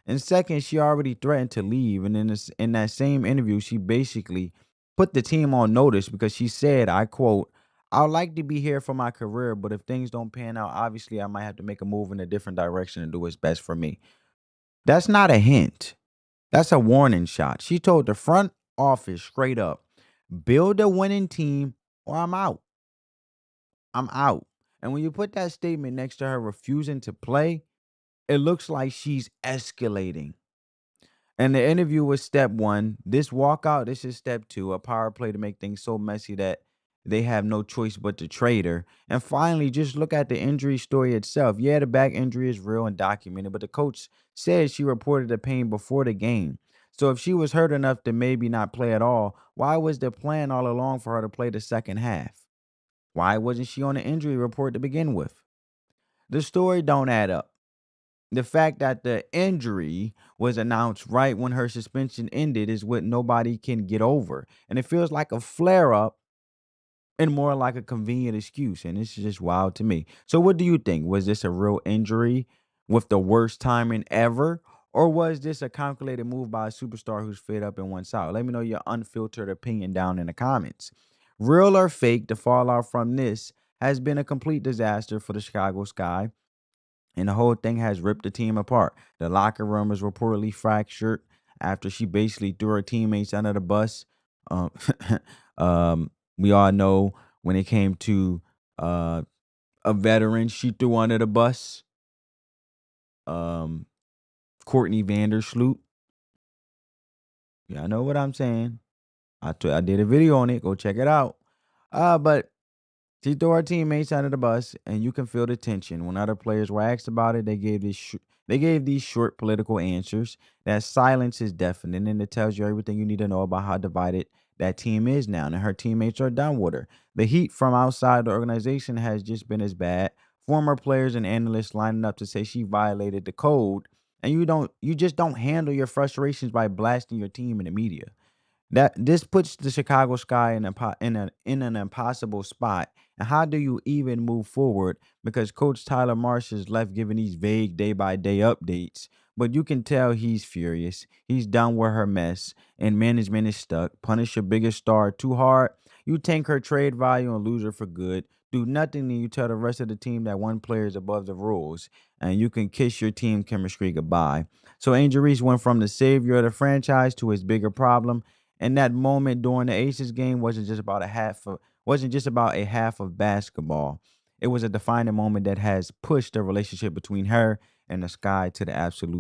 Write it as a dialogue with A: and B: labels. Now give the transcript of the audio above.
A: And second, she already threatened to leave. And in that same interview, she basically put the team on notice because she said, I quote, "I'd like to be here for my career, but if things don't pan out, obviously I might have to make a move in a different direction and do what's best for me." That's not a hint. That's a warning shot. She told the front office straight up, build a winning team or I'm out. I'm out. And when you put that statement next to her refusing to play, it looks like she's escalating. And the interview was step one. This walkout, this is step two, a power play to make things so messy that they have no choice but to trade her. And finally, just look at the injury story itself. Yeah, the back injury is real and documented, but the coach said she reported the pain before the game. So if she was hurt enough to maybe not play at all, why was the plan all along for her to play the second half? Why wasn't she on the injury report to begin with? The story don't add up. The fact that the injury was announced right when her suspension ended is what nobody can get over. And it feels like a flare up and more like a convenient excuse. And it's just wild to me. So, what do you think? Was this a real injury with the worst timing ever? Or was this a calculated move by a superstar who's fed up and wants out? Let me know your unfiltered opinion down in the comments. Real or fake, the fallout from this has been a complete disaster for the Chicago Sky, and the whole thing has ripped the team apart. The locker room is reportedly fractured after she basically threw her teammates under the bus. Um, we all know when it came to uh, a veteran, she threw under the bus. Um, Courtney Vandersloot. Yeah, I know what I'm saying. I did a video on it. Go check it out. But she threw her teammates under the bus, and you can feel the tension. When other players were asked about it, they gave these short political answers. That silence is deafening, and it tells you everything you need to know about how divided that team is now. And her teammates are done with her. The heat from outside the organization has just been as bad. Former players and analysts lining up to say she violated the code, and you just don't handle your frustrations by blasting your team in the media. That this puts the Chicago Sky in an impossible spot. And how do you even move forward? Because Coach Tyler Marsh is left giving these vague day by day updates, but you can tell he's furious. He's done with her mess, and management is stuck. Punish your biggest star too hard, you tank her trade value and lose her for good. Do nothing, and you tell the rest of the team that one player is above the rules, and you can kiss your team chemistry goodbye. So Angel Reese went from the savior of the franchise to his bigger problem, and that moment during the Aces game wasn't just about a half of basketball. It was a defining moment that has pushed the relationship between her and the Sky to the absolute